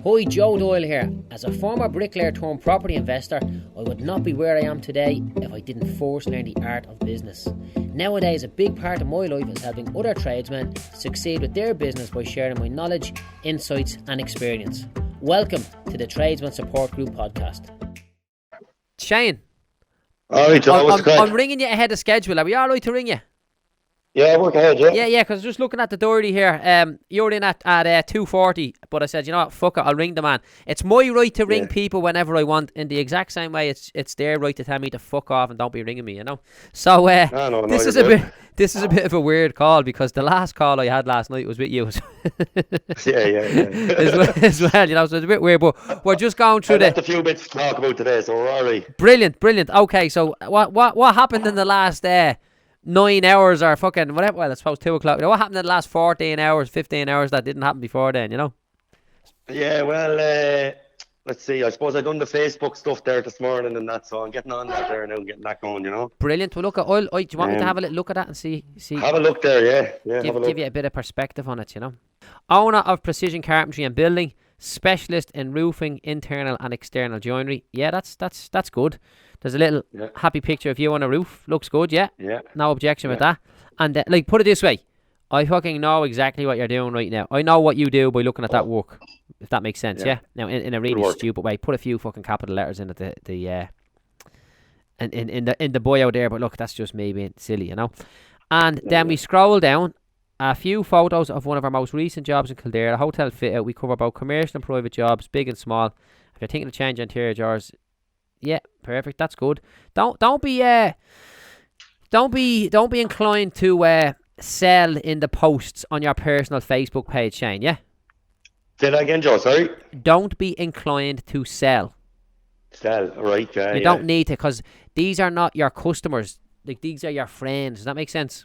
Hi, Joe Doyle here. As a former bricklayer turned property investor, I would not be where I am today if I didn't first learn the art of business. Nowadays, a big part of my life is helping other tradesmen succeed with their business by sharing my knowledge, insights and experience. Welcome to the Tradesman Support Group podcast. Shane, Alright, Joe, I'm ringing you ahead of schedule. Are we alright to ring you? Yeah, work ahead, yeah. Yeah, because just looking at the diary here, you're in at 2:40, but I said, you know what, fuck it, I'll ring the man. It's my right to ring people whenever I want, in the exact same way it's their right to tell me to fuck off and don't be ringing me, you know. So this is a bit of a weird call, because the last call I had last night was with you. yeah. as well, you know, so it's a bit weird, but we're just going through a few bits to talk about today, so we're alright. Brilliant. Okay, so what happened in the last 9 hours or fucking whatever? Well, I suppose 2 o'clock. What happened in the last 14 hours, 15 hours that didn't happen before then, you know? Yeah, well, let's see. I suppose I done the Facebook stuff there this morning and that, so I'm getting on that there now and getting that going, you know? Brilliant. Well, look, do you want me to have a little look at that and see? Have a look there, yeah. Give you a bit of perspective on it, you know? Owner of Precision Carpentry and Building, specialist in roofing, internal and external joinery. Yeah, that's good. There's a little happy picture of you on a roof. Looks good, yeah? Yeah. No objection with that. And, put it this way. I fucking know exactly what you're doing right now. I know what you do by looking at that work, if that makes sense, yeah? Now, in a really stupid way, put a few fucking capital letters in the bio there, but look, that's just me being silly, you know? And then we scroll down. A few photos of one of our most recent jobs in Kildare, a hotel fit out. We cover both commercial and private jobs, big and small. If you're thinking of changing interior jars, yeah, perfect. That's good. Don't be inclined to sell in the posts on your personal Facebook page, Shane. Yeah. Say that again, Joe. Sorry. Don't be inclined to sell. Sell, right? Yeah. You don't need to, because these are not your customers. Like, these are your friends. Does that make sense?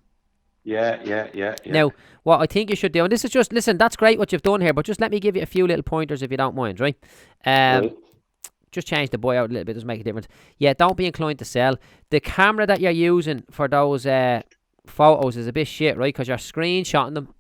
Yeah. Now, what I think you should do, and this is just, listen, that's great what you've done here, but just let me give you a few little pointers if you don't mind, right? Just change the boy out a little bit, doesn't make a difference. Yeah, don't be inclined to sell. The camera that you're using for those photos is a bit shit, right? Because you're screenshotting them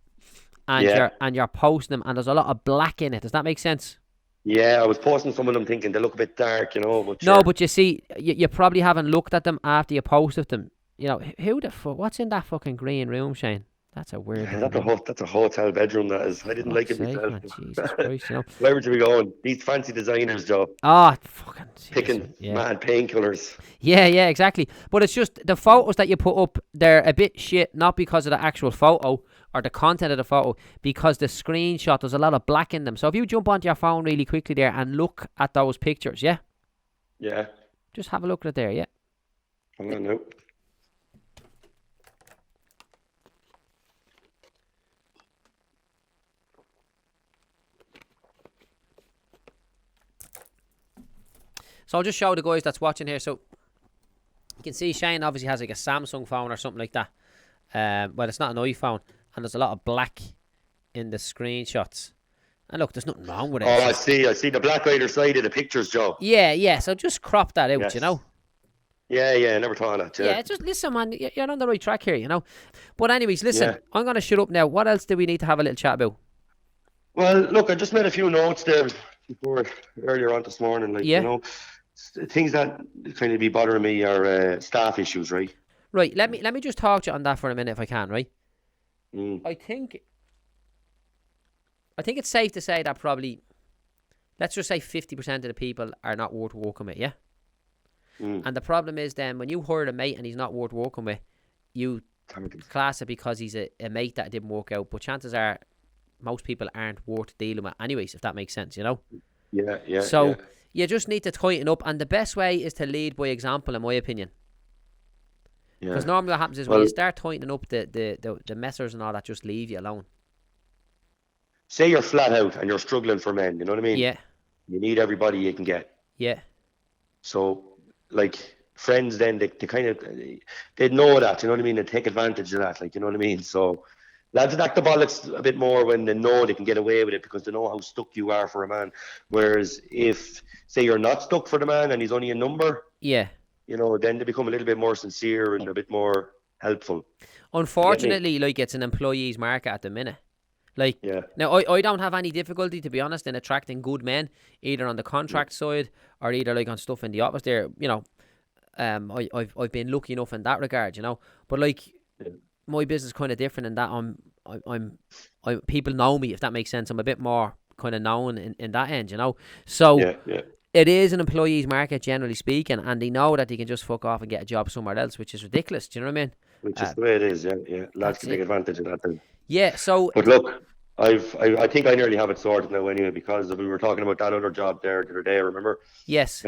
and you're posting them, and there's a lot of black in it. Does that make sense? Yeah, I was posting some of them thinking they look a bit dark, you know. But no, but you see, you probably haven't looked at them after you posted them. You know, who the fuck? What's in that fucking green room, Shane? That's a weird. That's a hotel bedroom. That is. I didn't like it myself. Man, Jesus Christ, you know. Where would you be going? These fancy designers, Joe. Fucking picking mad painkillers. Yeah, exactly. But it's just the photos that you put up, they're a bit shit, not because of the actual photo or the content of the photo, because the screenshot, there's a lot of black in them. So if you jump onto your phone really quickly there and look at those pictures, yeah, just have a look at it there, yeah. Hang on now. So I'll just show the guys that's watching here. So you can see Shane obviously has like a Samsung phone or something like that. Well, it's not an iPhone. And there's a lot of black in the screenshots. And look, there's nothing wrong with it. Oh, I see the black either side of the pictures, Joe. Yeah. So just crop that out, you know. Yeah, never thought of that. Yeah, just listen, man. You're on the right track here, you know. But anyways, listen, I'm going to shut up now. What else do we need to have a little chat about? Well, look, I just made a few notes there earlier on this morning. Like, you know, things that kind of be bothering me are staff issues, right? Right. Let me just talk to you on that for a minute if I can, right? I think it's safe to say that probably, let's just say 50% of the people are not worth working with, yeah? And the problem is then when you hire a mate and he's not worth working with, you class it because he's a mate that didn't work out. But chances are most people aren't worth dealing with anyways, if that makes sense, you know? Yeah. So you just need to tighten up, and the best way is to lead by example, in my opinion. Because normally what happens is when you start tightening up, the messers and all that just leave you alone. Say you're flat out and you're struggling for men, you know what I mean? Yeah. You need everybody you can get. Yeah. So, like, friends then, they'd know that, you know what I mean? They take advantage of that, like, you know what I mean? So, lads attack the bollocks a bit more when they know they can get away with it because they know how stuck you are for a man. Whereas if, say, you're not stuck for the man and he's only a number, you know, then they become a little bit more sincere and a bit more helpful. Unfortunately, like, it's an employee's market at the minute. Like, Yeah. now I don't have any difficulty, to be honest, in attracting good men, either on the contract side or either like on stuff in the office there, you know. I've been lucky enough in that regard, you know. But like, my business is kind of different in that I'm people know me, if that makes sense. I'm a bit more kind of known in that end, you know. So it is an employee's market, generally speaking, and they know that they can just fuck off and get a job somewhere else, which is ridiculous. Do you know what I mean? Which is the way it is. Yeah. Lads can take advantage of that then. Yeah. So, but look, I think I nearly have it sorted now anyway, because we were talking about that other job there the other day. Remember? Yes.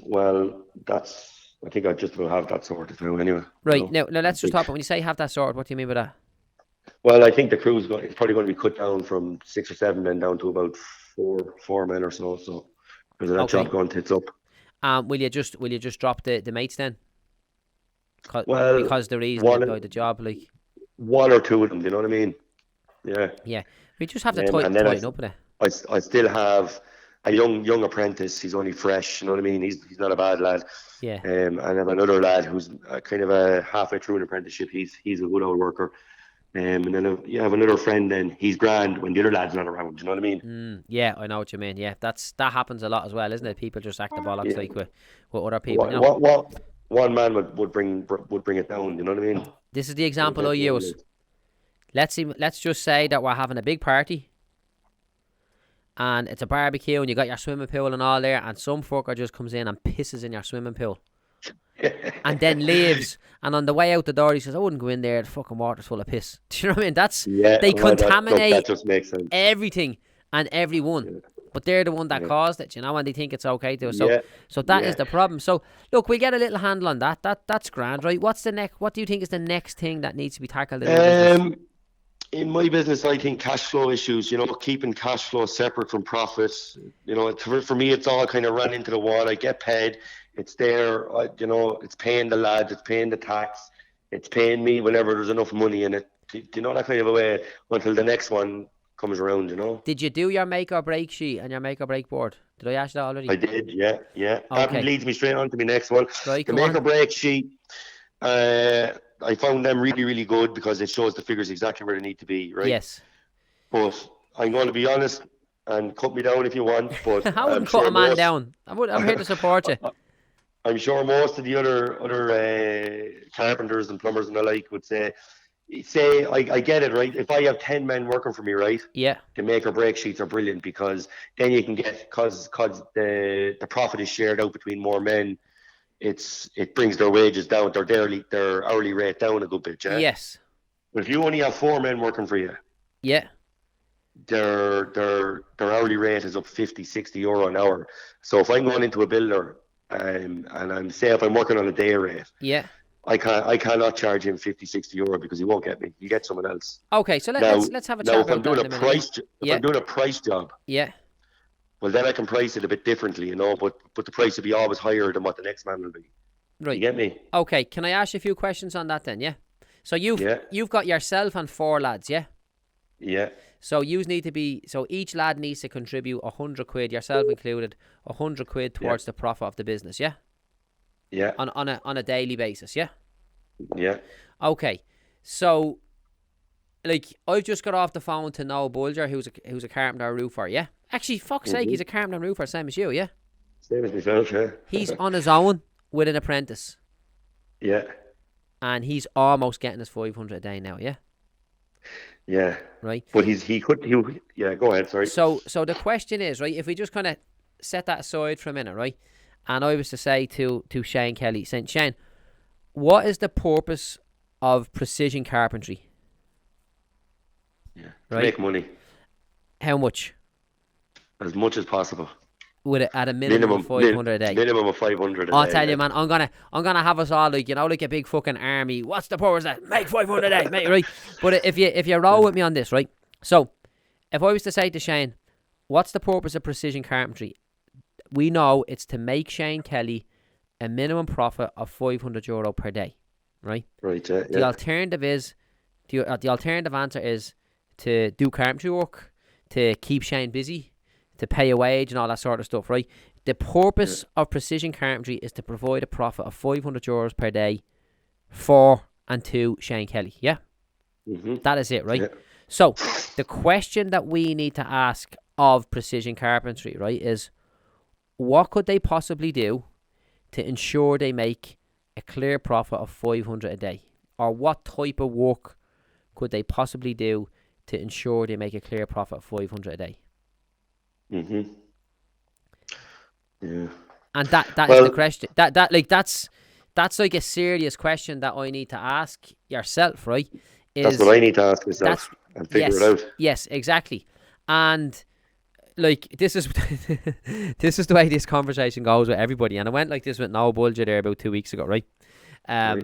Well, I think I just about have that sorted now anyway. Right. You know? Now let's just talk about, when you say have that sorted, what do you mean by that? Well, I think the crew's it's probably going to be cut down from 6 or 7 men down to about four men or so. So because of that job going tits up. Will you just drop the mates then? Because the reason they the job, like 1 or 2 of them. Do you know what I mean? Yeah. Yeah. We just have to tighten up with it. I still have a young apprentice. He's only fresh. You know what I mean? He's not a bad lad. Yeah. And I have another lad who's kind of a halfway through an apprenticeship. He's a good old worker. And then I have another friend. Then he's grand when the other lad's not around. Do you know what I mean? Yeah, I know what you mean. Yeah, that happens a lot as well, isn't it? People just act the bollocks like with other people. What one man would bring it down. You know what I mean? This is the example I use. Let's just say that we're having a big party, and it's a barbecue, and you got your swimming pool and all there, and some fucker just comes in and pisses in your swimming pool. And then leaves, and on the way out the door he says, I wouldn't go in there, the fucking water's full of piss. Do you know what I mean? They contaminate that just makes sense. Everything and everyone, but they're the one that caused it, you know, and they think it's okay to. So that is the problem. So look, we get a little handle on that. That's grand, right? What do you think is the next thing that needs to be tackled in business? In my business, I think cash flow issues, you know, keeping cash flow separate from profits. You know, for me, it's all kind of run into the wall. I get paid. It's there, you know, it's paying the lads, it's paying the tax, it's paying me whenever there's enough money in it. Do you know, that kind of a way until the next one comes around, you know? Did you do your make or break sheet and your make or break board? Did I ask that already? I did, yeah. Okay. That leads me straight on to my next one. Right, the make or break sheet, I found them really, really good because it shows the figures exactly where they need to be, right? Yes. But I'm going to be honest, and cut me down if you want, but I wouldn't cut a man down. I'm here to support you. I'm sure most of the other carpenters and plumbers and the like would say I get it, right? If I have 10 men working for me, right? Yeah. The make or break sheets are brilliant because then you can get, because the profit is shared out between more men. It brings their wages down, their hourly rate down a good bit, yeah? Yes. But if you only have 4 men working for you, yeah, their hourly rate is up 50, 60 euro an hour. So if I'm going into a builder, and I'm if I'm working on a day rate, yeah, I cannot charge him 50, 60 euro because he won't get me. You get someone else. Okay, so let's have a chat about that. If I'm doing a price job, yeah, well then I can price it a bit differently, you know. But the price will be always higher than what the next man will be. Right. You get me? Okay, can I ask you a few questions on that then? Yeah. So you've got yourself and 4 lads, yeah. Yeah. So each lad needs to contribute 100 quid, yourself included, 100 quid towards the profit of the business, yeah? Yeah. On a daily basis, yeah? Yeah. Okay. So, like, I've just got off the phone to Noel Bulger, who's a carpenter and roofer, yeah? Actually, fuck's sake, he's a carpenter and roofer, same as you, yeah? Same as myself, yeah. He's on his own with an apprentice. Yeah. And he's almost getting his 500 a day now, yeah? Yeah. Right. But go ahead, sorry. So the question is, right, if we just kind of set that aside for a minute, right? And I was to say to Shane Kelly, saying, Shane, what is the purpose of Precision Carpentry? Yeah. Right? To make money. How much? As much as possible. At a minimum of 500 a day. Minimum of 500 a day. I'll tell you, man, I'm gonna have us all like a big fucking army. What's the purpose of that? Make 500 a day, mate, right? But if you roll with me on this, right? So, if I was to say to Shane, what's the purpose of Precision Carpentry? We know it's to make Shane Kelly a minimum profit of €500 per day, right? Right. Yeah. The alternative is, the alternative answer is to do carpentry work, to keep Shane busy, to pay a wage and all that sort of stuff, right? The purpose of Precision Carpentry is to provide a profit of €500 per day for and to Shane Kelly, yeah? Mm-hmm. That is it, right? Yeah. So the question that we need to ask of Precision Carpentry, right, is what could they possibly do to ensure they make a clear profit of 500 a day? Or what type of work could they possibly do to ensure they make a clear profit of 500 a day? Mm-hmm. Yeah. And that is the question. That's like a serious question that I need to ask yourself, right? That's what I need to ask myself and figure it out. Yes, exactly. And like this is this is the way this conversation goes with everybody. And I went like this with no budget there about 2 weeks ago, right? Right.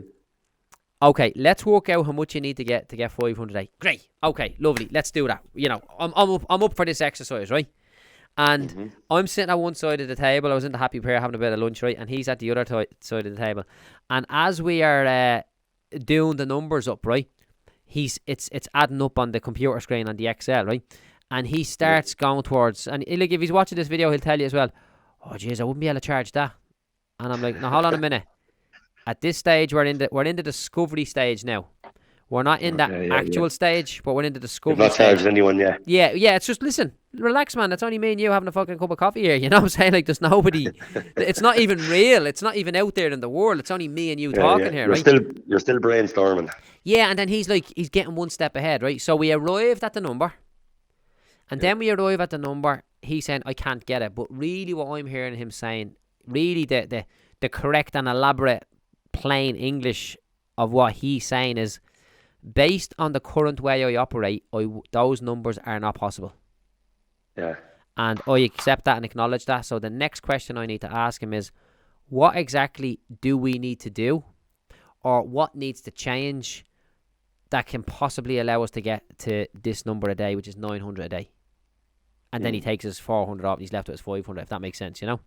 Okay, let's work out how much you need to get 500 a day. Great. Okay, lovely. Let's do that. You know, I'm up for this exercise, right? And I'm sitting at one side of the table. I was in the happy pair having a bit of lunch, right? And he's at the other side of the table. And as we are doing the numbers up, right? It's adding up on the computer screen on the Excel, right? And he starts going towards, and like if he's watching this video, he'll tell you as well, oh jeez, I wouldn't be able to charge that. And I'm like, no, hold on a minute. At this stage, we're in the discovery stage now. We're not in that actual stage, but we're in the discovery stage. You've not charged anyone yet. Yeah. It's just, listen, relax, man. It's only me and you having a fucking cup of coffee here. You know what I'm saying? Like, there's nobody. It's not even real. It's not even out there in the world. It's only me and you talking here, right? You're still brainstorming. Yeah, and then he's getting one step ahead, right? So we arrived at the number. And then we arrive at the number. He's saying, I can't get it. But really what I'm hearing him saying, really the correct and elaborate plain English of what he's saying is, based on the current way I operate, those numbers are not possible. Yeah. And I accept that and acknowledge that. So the next question I need to ask him is, what exactly do we need to do? Or what needs to change that can possibly allow us to get to this number a day, which is 900 a day? And then he takes us 400 off and he's left with us 500, if that makes sense, you know?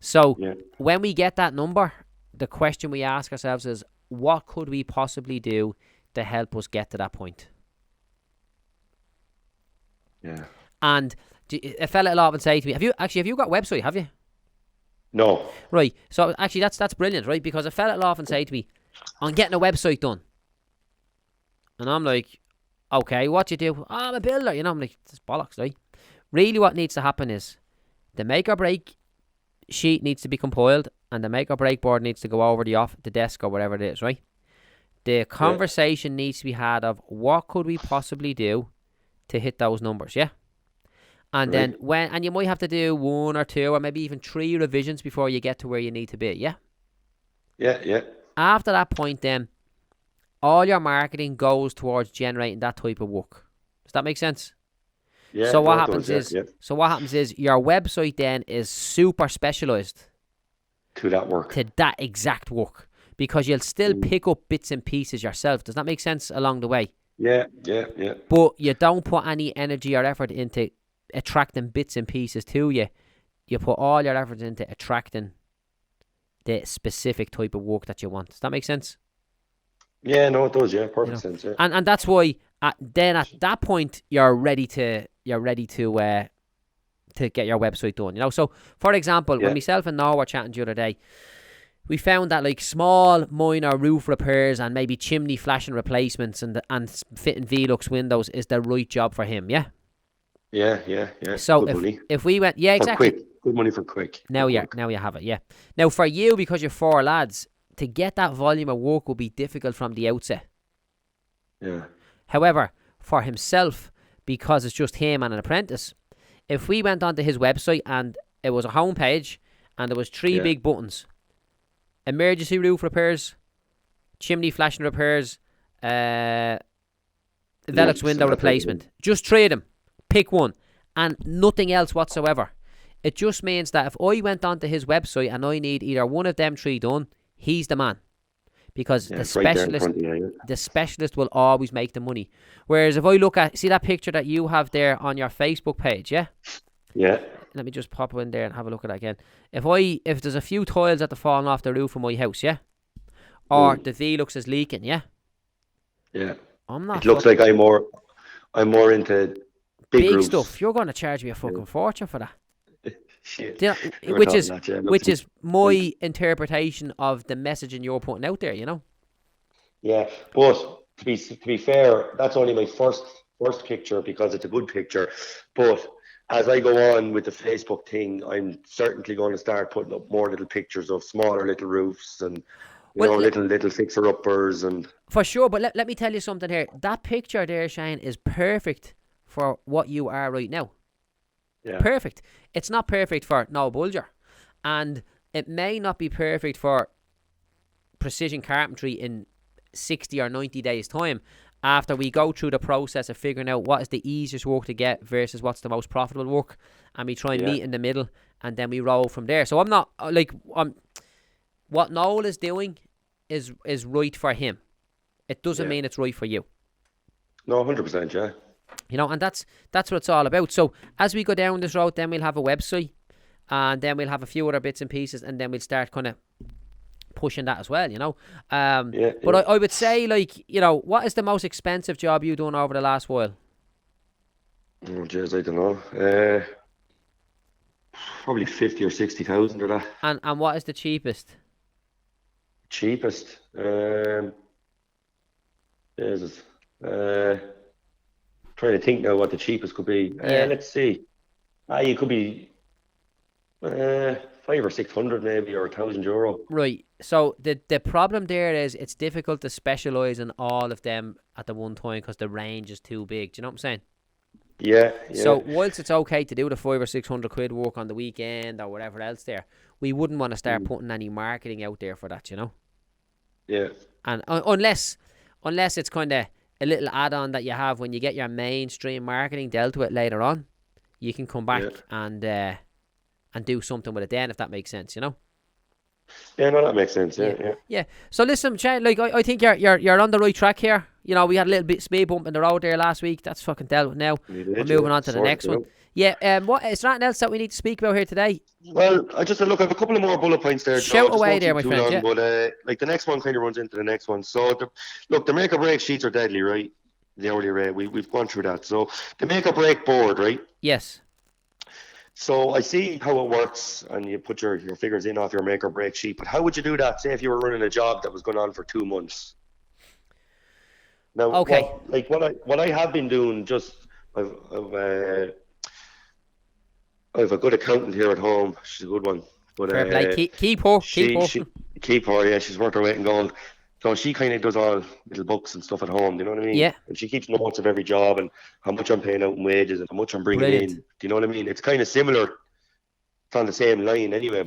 So when we get that number, the question we ask ourselves is, what could we possibly do to help us get to that point? Yeah. And a fella will often say to me, have you got a website, have you? No. Right. So actually that's brilliant, right? Because a fella will often say to me, I'm getting a website done. And I'm like, okay, what do you do? Oh, I'm a builder, you know? I'm like, this bollocks, right? Really what needs to happen is the make or break sheet needs to be compiled and the make or break board needs to go over the desk or whatever it is, right? The conversation needs to be had of what could we possibly do to hit those numbers, yeah? And then and you might have to do 1 or 2 or maybe even 3 revisions before you get to where you need to be, yeah? Yeah. After that point then, all your marketing goes towards generating that type of work. Does that make sense? Yeah. So what happens is your website then is super specialized to that work. To that exact work. Because you'll still pick up bits and pieces yourself. Does that make sense along the way? Yeah. But you don't put any energy or effort into attracting bits and pieces to you. You put all your efforts into attracting the specific type of work that you want. Does that make sense? Yeah, no, it does. Yeah, perfect sense. Yeah. And that's why then at that point you're ready to get your website done. You know, so for example, when myself and Noah were chatting the other day, we found that like small minor roof repairs and maybe chimney flashing replacements and fitting Velux windows is the right job for him. Yeah. Yeah. So if we went, exactly. Good money for quick. Now you have it. Yeah. Now for you, because you're 4 lads, to get that volume of work will be difficult from the outset. Yeah. However, for himself, because it's just him and an apprentice, if we went onto his website and it was a homepage and there was 3 big buttons: emergency roof repairs, chimney flashing repairs, Velux window replacement. Just 3 of them. Pick one. And nothing else whatsoever. It just means that if I went onto his website and I need either one of them 3 done, he's the man. Because the specialist will always make the money. Whereas if I look at, see that picture that you have there on your Facebook page, yeah? Yeah. Let me just pop in there and have a look at that again. If there's a few tiles that are falling off the roof of my house, yeah? Or the Velux is leaking, yeah? Yeah. I'm not. It looks like I'm more into big stuff. You're going to charge me a fucking fortune for that. Shit. You know, which is my interpretation of the messaging you're putting out there, you know? Yeah, but to be fair, that's only my first first picture because it's a good picture. But as I go on with the Facebook thing, I'm certainly going to start putting up more little pictures of smaller little roofs and little fixer-uppers and. For sure, but let me tell you something here. That picture there, Shane, is perfect for what you are right now. Yeah. Perfect. It's not perfect for no bulger, and it may not be perfect for precision carpentry in 60 or 90 days time after we go through the process of figuring out what is the easiest work to get versus what's the most profitable work, and we try and meet in the middle, and then we roll from there. So I'm not what Noel is doing is right for him. It doesn't mean it's right for you. No, 100%, yeah. And that's what it's all about. So as we go down this road, then we'll have a website, and then we'll have a few other bits and pieces, and then we'll start kind of pushing that as well, But I would say, what is the most expensive job you've done over the last while? Oh, jeez, I don't know. Probably 50 or 60,000 or that. And what is the cheapest? Cheapest? Jesus. Trying to think now what the cheapest could be. Let's see. You could be 500 or 600 maybe, or €1,000. Right. So the problem there is it's difficult to specialise in all of them at the one time because the range is too big. Do you know what I'm saying? Yeah. So whilst it's okay to do the 500 or 600 quid work on the weekend or whatever else there, we wouldn't want to start putting any marketing out there for that, Yeah. And unless it's kind of a little add-on that you have when you get your mainstream marketing dealt with later on, you can come back and do something with it then, if that makes sense, Yeah, no, that makes sense. Yeah. So listen, Shane, I think you're on the right track here. We had a little bit speed bump in the road there last week. That's fucking dealt with now. We're moving on to the next one. Yeah. What is there anything else that we need to speak about here today? Well, I have a couple of more bullet points there. Shout away there, my friend. But the next one kind of runs into the next one. So the make or break sheets are deadly, right? The hourly rate. We've gone through that. So the make or break board, right? Yes. So I see how it works, and you put your figures in off your make or break sheet. But how would you do that? Say if you were running a job that was going on for 2 months. Now, okay. What I have been doing, I've a good accountant here at home. She's a good one. But keep her. Keep her. Yeah, she's worth her weight in gold. So she kind of does all little books and stuff at home. Do you know what I mean? Yeah. And she keeps notes of every job and how much I'm paying out in wages and how much I'm bringing in. Do you know what I mean? It's kind of similar. It's on the same line anyway.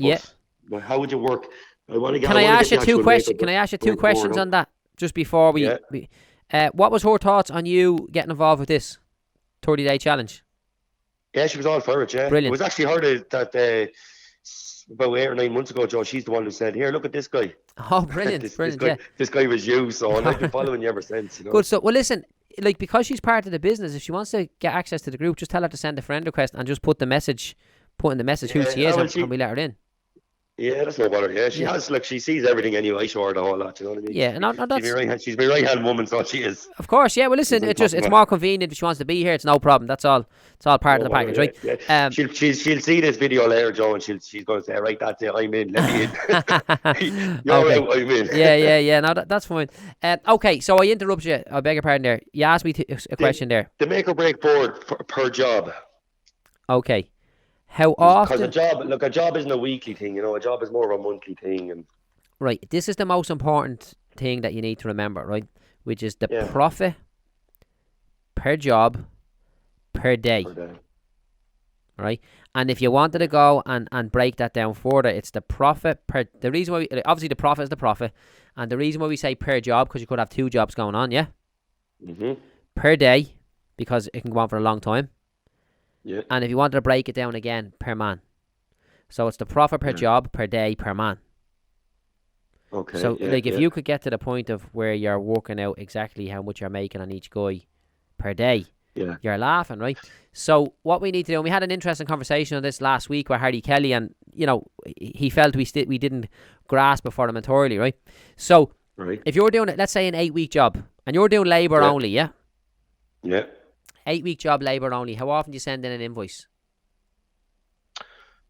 But how would you work? Can I ask you two questions? Can I ask you two questions on that just before we? What was her thoughts on you getting involved with this 30-day challenge? Yeah, she was all for it. Yeah, brilliant. It was actually her that about 8 or 9 months ago, Joe. She's the one who said, "Here, look at this guy." Oh, brilliant! This guy was you. So I've been following you ever since. Good. So, well, listen. Because she's part of the business, if she wants to get access to the group, just tell her to send a friend request and just put in the message who she is, and we let her in. Yeah, that's no bother. Yeah, she has. She sees everything anyway. I show her the whole lot. You know what I mean? Yeah, no, that's she's my right hand woman, so she is. Of course, yeah. Well, listen, it's more convenient if she wants to be here. It's no problem. That's all. It's all part of the package, right? Yeah. She'll see this video later, Joe, and she's going to say, right, that's it. I'm in. Let me in. You're okay. out. I'm in. Yeah. No, that's fine. Okay, so I interrupt you. I beg your pardon there. You asked me a question there. The make or break board per job. Okay. How often? Because a job isn't a weekly thing, a job is more of a monthly thing. Right, this is the most important thing that you need to remember, right? Which is the profit per job per day. Right? And if you wanted to go and break that down further, it's the profit the reason why obviously the profit is the profit, and the reason why we say per job, because you could have 2 jobs going on, yeah? Per day, because it can go on for a long time. Yeah. And if you wanted to break it down again, per man. So it's the profit per job, per day, per man. Okay. So if you could get to the point of where you're working out exactly how much you're making on each guy per day, you're laughing, right? So what we need to do, and we had an interesting conversation on this last week with Hardy Kelly, and he felt we didn't grasp it for him entirely, right? So if you're doing it, let's say an 8-week job, and you're doing labour only, yeah? 8-week job, labour only. How often do you send in an invoice?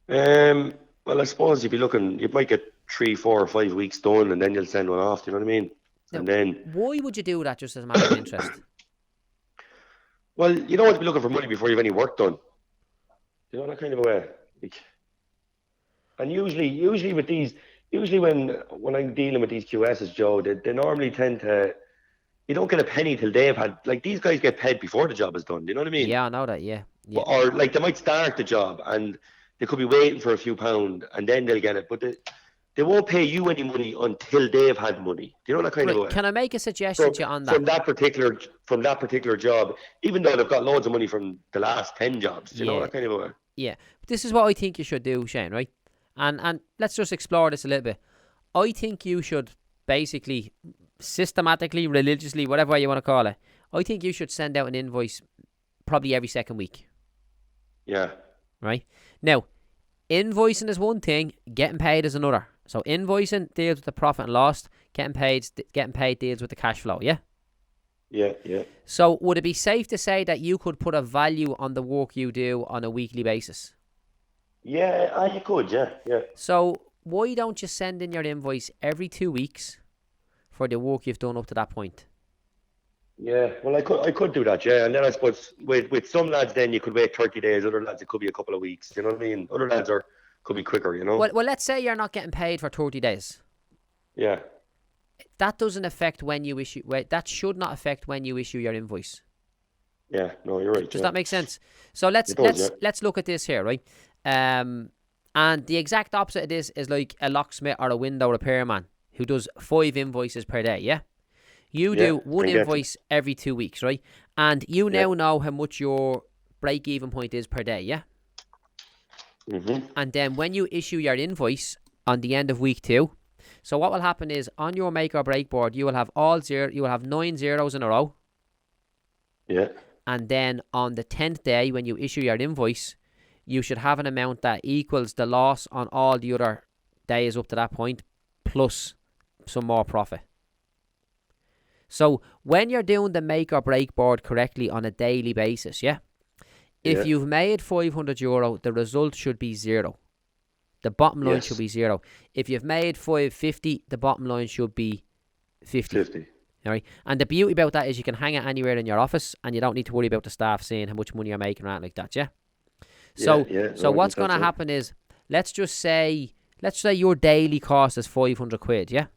Well, I suppose if you're looking, you might get 3, 4 or 5 weeks done, and then you'll send one off. Do you know what I mean? Now, and then why would you do that? Just as a matter of interest. Well, you don't want to be looking for money before you have any work done. You know, that kind of a way. Like, and usually with these, when I'm dealing with these QSs, Joe, they normally tend to, you don't get a penny till they've had, like, these guys get paid before the job is done. Do you know what I mean? Yeah, I know that. Yeah. Yeah. Or like they might start the job and they could be waiting for a few pounds and then they'll get it, but they won't pay you any money until they've had money. Do you know that kind of way? Can I make a suggestion to you on that? From that particular job, even though they've got loads of money from the last 10 jobs, do you know that kind of way? Yeah. This is what I think you should do, Shane, right? And let's just explore this a little bit. I think you should basically, systematically, religiously, whatever you want to call it, I think you should send out an invoice probably every second week. Yeah. Right? Now, invoicing is one thing, getting paid is another. So invoicing deals with the profit and loss, getting paid deals with the cash flow, yeah? Yeah, yeah. So would it be safe to say that you could put a value on the work you do on a weekly basis? Yeah, you could, yeah. So why don't you send in your invoice every 2 weeks for the work you've done up to that point? Yeah, well, I could do that, yeah. And then I suppose with some lads, then you could wait 30 days. Other lads, it could be a couple of weeks. You know what I mean? Other lads could be quicker. You know. Well, let's say you're not getting paid for 30 days. Yeah. That doesn't affect when you issue. That should not affect when you issue your invoice. Yeah. No, you're right. Does that make sense? So let's look at this here, right? And the exact opposite of this is like a locksmith or a window repairman who does 5 invoices per day. Yeah. You do one invoice every 2 weeks, right? And you now know how much your break-even point is per day, yeah? Mm-hmm. And then when you issue your invoice on the end of week 2, so what will happen is on your make or break board, you will have 9 zeros in a row. Yeah. And then on the 10th day, when you issue your invoice, you should have an amount that equals the loss on all the other days up to that point, plus some more profit. So when you're doing the make or break board correctly on a daily basis, yeah? If you've made €500, the result should be 0. The bottom line should be 0. If you've made 550, the bottom line should be 50. All right? And the beauty about that is you can hang it anywhere in your office and you don't need to worry about the staff seeing how much money you're making or anything like that, yeah? So what's going to happen is, let's say your daily cost is 500 quid, yeah?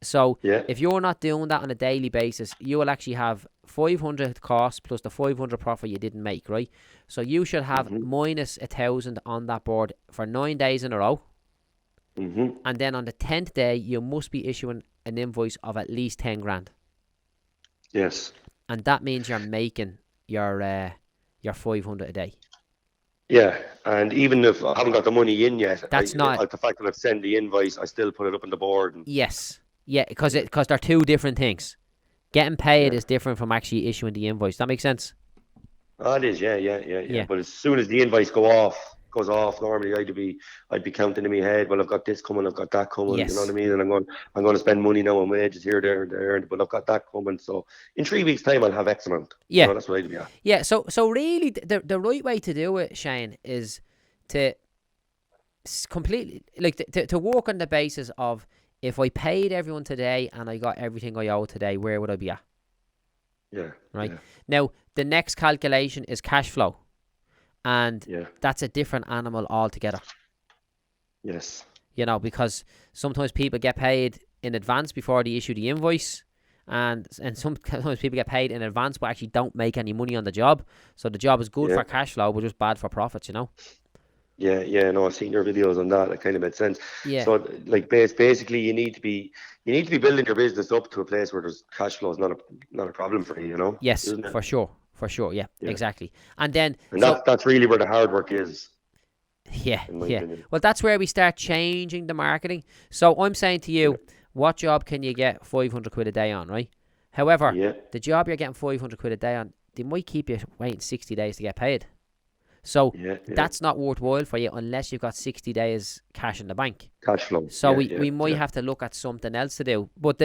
So if you're not doing that on a daily basis, you will actually have 500 cost plus the 500 profit you didn't make, right? So you should have minus 1,000 on that board for 9 days in a row. Mm-hmm. And then on the 10th day, you must be issuing an invoice of at least 10 grand. Yes. And that means you're making your 500 a day. Yeah, and even if I haven't got the money in yet, not the fact that I've sent the invoice, I still put it up on the board. Yes. Yeah, because they're two different things. Getting paid is different from actually issuing the invoice. That makes sense? Oh, it is, yeah. But as soon as the invoice goes off, normally I'd be counting in my head, well, I've got this coming, I've got that coming, you know what I mean? And I'm going to spend money now on wages here, there, but I've got that coming. So in 3 weeks' time, I'll have X amount. Yeah. You know, that's what I'd be at. Yeah, so really, the right way to do it, Shane, is to completely, like, to work on the basis of, if I paid everyone today and I got everything I owe today, where would I be at? Yeah. Right? Yeah. Now, the next calculation is cash flow. And that's a different animal altogether. Yes. You know, because sometimes people get paid in advance before they issue the invoice. And sometimes people get paid in advance but actually don't make any money on the job. So the job is good for cash flow but just bad for profits, you know? Yeah, no, I've seen your videos on that. It kind of made sense. Yeah. So, like, basically, you need to be building your business up to a place where there's cash flow is not a problem for you, you know. Yes, for sure. Yeah, exactly. And that's really where the hard work is. Yeah. Well, that's where we start changing the marketing. So I'm saying to you, what job can you get 500 quid a day on, right? However, the job you're getting 500 quid a day on, they might keep you waiting 60 days to get paid. So that's not worthwhile for you unless you've got 60 days cash in the bank. Cash flow. So we might have to look at something else to do. But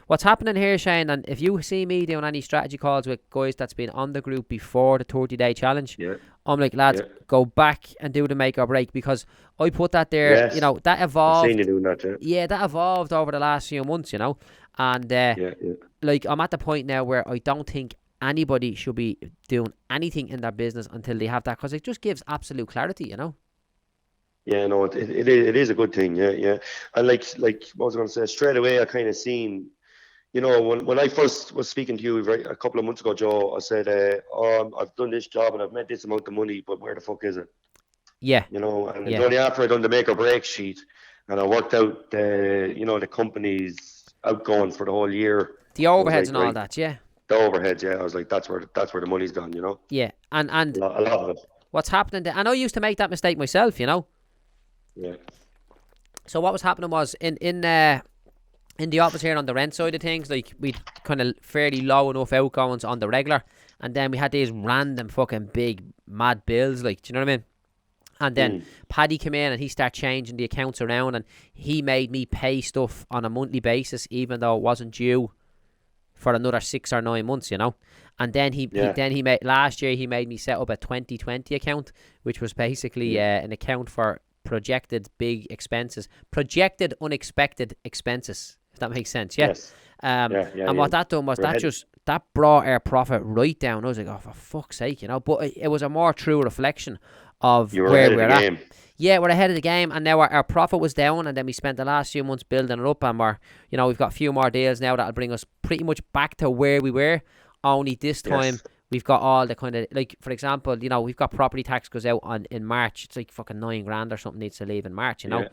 what's happening here, Shane, and if you see me doing any strategy calls with guys that's been on the group before the 30-day challenge, I'm like, lads, go back and do the make or break, because I put that there, you know, that evolved. I've seen you doing that, yeah, that evolved over the last few months, you know. And like, I'm at the point now where I don't think anybody should be doing anything in their business until they have that, because it just gives absolute clarity, you know. Yeah, no, it is a good thing. Yeah. And like what was I going to say? Straight away, I kind of seen, you know, when I first was speaking to you a couple of months ago, Joe, I said, I've done this job and I've made this amount of money, but where the fuck is it? Yeah. You know, and it's Yeah. only after I done the make or break sheet and I worked out the company's outgoings for the whole year. The overheads and all that, yeah. The overheads, yeah. I was like, that's where the money's gone, you know. Yeah, and a lot of it. What's happening there, and I used to make that mistake myself, you know. Yeah. So what was happening was in the office here on the rent side of things, like we'd kind of fairly low enough outgoings on the regular, and then we had these random fucking big mad bills, like, do you know what I mean? And then Paddy came in and he started changing the accounts around, and he made me pay stuff on a monthly basis, even though it wasn't due for another 6 or 9 months, you know. And then he made last year he made me set up a 2020 account, which was basically an account for projected big expenses, projected unexpected expenses, if that makes sense. Yeah. Yes. And what that done was that brought our profit right down. I was like, oh, for fuck's sake, you know. But it was a more true reflection of where we're at. Yeah, we're ahead of the game, and now our profit was down, and then we spent the last few months building it up, and we've got a few more deals now that'll bring us pretty much back to where we were. Only this time we've got all the kind of, like, for example, you know, we've got property tax goes out in March. It's like fucking $9,000 or something needs to leave in March. You know,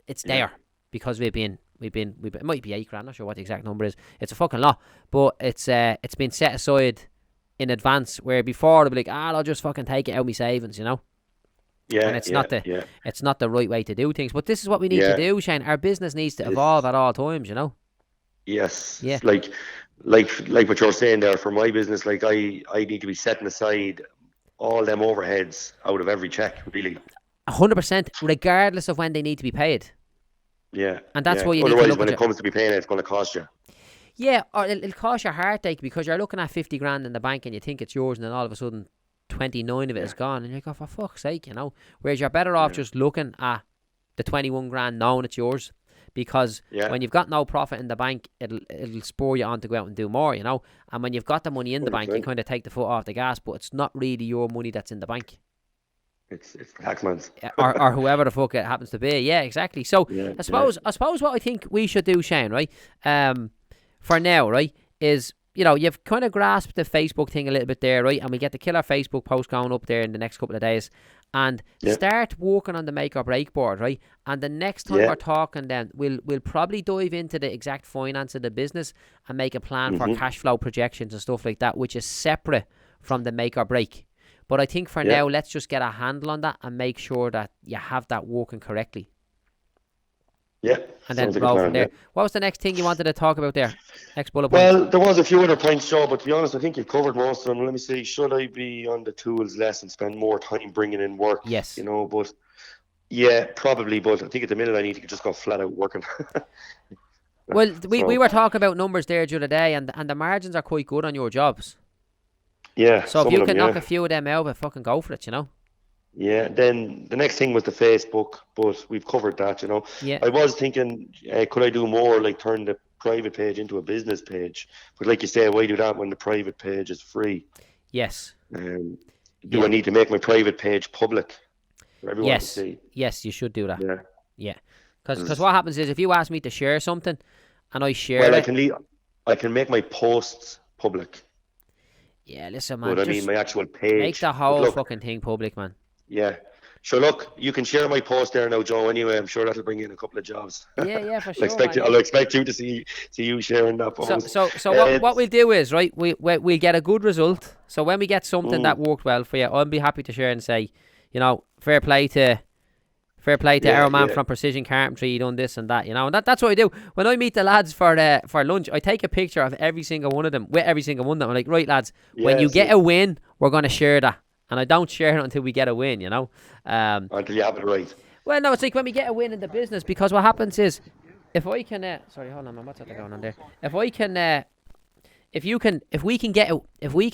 it's there because we've been. It might be $8,000. Not sure what the exact number is. It's a fucking lot, but it's been set aside in advance. Where before they'd be like, I'll just fucking take it out of my savings, you know. Yeah, and it's not the right way to do things. But this is what we need to do, Shane. Our business needs to evolve at all times, you know. Yes. Yeah. Like what you're saying there, for my business, like I need to be setting aside all them overheads out of every check, really. 100%, regardless of when they need to be paid. Yeah. And that's what you Otherwise, need to look when it comes to be paying it, it's going to cost you. Yeah, or it'll cost your heartache because you're looking at 50 grand in the bank and you think it's yours, and then all of a sudden 29 of it is gone, and you're like, oh, for fuck's sake, you know. Whereas you're better off just looking at the 21 grand knowing it's yours, because when you've got no profit in the bank, it'll spur you on to go out and do more, you know. And when you've got the money in the bank, you kind of take the foot off the gas, but it's not really your money that's in the bank. It's the taxman's. or whoever the fuck it happens to be. Yeah, exactly. So I suppose what I think we should do, Shane, right, for now, right, is, you know, you've kind of grasped the Facebook thing a little bit there, right? And we get the killer Facebook post going up there in the next couple of days. And start working on the make or break board, right? And the next time we're talking, then we'll probably dive into the exact finance of the business and make a plan for cash flow projections and stuff like that, which is separate from the make or break. But I think for now, let's just get a handle on that and make sure that you have that working correctly. Yeah. And then roll from there. What was the next thing you wanted to talk about there? Next bullet point. Well, there was a few other points, Joe, but to be honest, I think you've covered most of them. Let me see. Should I be on the tools less and spend more time bringing in work? Yes. You know, but yeah, probably. But I think at the minute I need to just go flat out working. Well, we were talking about numbers there the other day, and the margins are quite good on your jobs. Yeah. So if you can knock a few of them out, but fucking go for it, you know. Yeah, then the next thing was the Facebook, but we've covered that, you know. Yeah. I was thinking, could I do more, like turn the private page into a business page? But like you say, why do that when the private page is free? Yes. Do I need to make my private page public for everyone to see? Yes, you should do that. Yeah. Yeah. Because what happens is if you ask me to share something and I share I can make my posts public. Yeah, listen, man. But I mean my actual page. Make the whole fucking thing public, man. Yeah. Sure, look, you can share my post there now, Joe, anyway. I'm sure that'll bring in a couple of jobs. Yeah, for sure. I'll expect you to see you sharing that post. So what we'll do is, right, we get a good result. So when we get something that worked well for you, I'll be happy to share and say, you know, fair play to our man from Precision Carpentry, he done this and that, you know. And that's what I do. When I meet the lads for lunch, I take a picture of every single one of them, with every single one of them. I'm like, right, lads, when you get a win, we're going to share that. And I don't share it until we get a win, you know. Until you have it right. Well, no, it's like when we get a win in the business, because what happens is, if I can, sorry, hold on, man, what's that going on there? If we can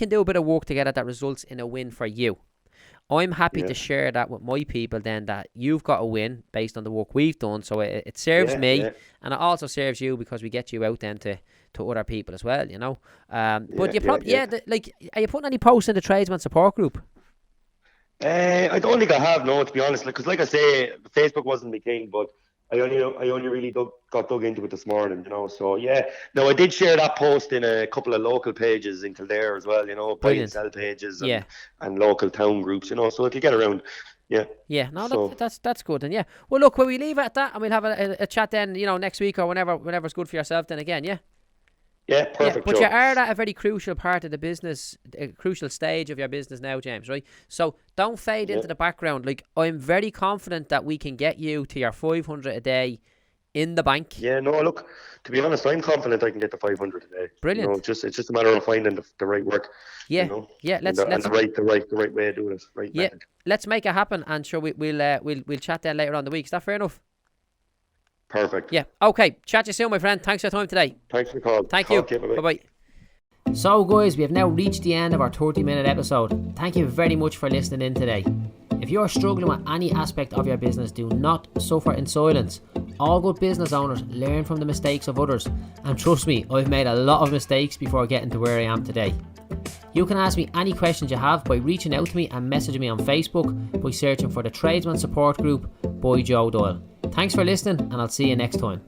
do a bit of work together that results in a win for you, I'm happy to share that with my people. Then that you've got a win based on the work we've done, so it serves me, and it also serves you because we get you out then to to other people as well, you know. But you probably, are you putting any posts in the Tradesman support group? I don't think I have, no, to be honest. Because like I say, Facebook wasn't my thing, but I only really got dug into it this morning, you know. So yeah, no, I did share that post in a couple of local pages in Kildare as well, you know, buy and sell pages and local town groups, you know. So it'll get around. Yeah. Yeah, no, so, that's good. And yeah, well, look, will we leave it at that, and we'll have a chat then, you know, next week or whenever it's good for yourself then again, yeah? Yeah, perfect. Yeah, but you are at a very crucial part of the business, a crucial stage of your business now, James, right? So don't fade into the background. Like, I'm very confident that we can get you to your 500 a day in the bank. Yeah, no, look, to be honest, I'm confident I can get the 500 a day. Brilliant. You know, it's just a matter of finding the right work. Yeah, you know? Let's the right way of doing it. Right method. Let's make it happen, and sure we'll chat then later on the week. Is that fair enough? Perfect. Yeah. Okay. Chat to you soon, my friend. Thanks for your time today. Thanks for the call. Thank you. Bye-bye. So, guys, we have now reached the end of our 30-minute episode. Thank you very much for listening in today. If you are struggling with any aspect of your business, do not suffer in silence. All good business owners learn from the mistakes of others. And trust me, I've made a lot of mistakes before getting to where I am today. You can ask me any questions you have by reaching out to me and messaging me on Facebook by searching for the Tradesman Support Group by Joe Doyle. Thanks for listening, and I'll see you next time.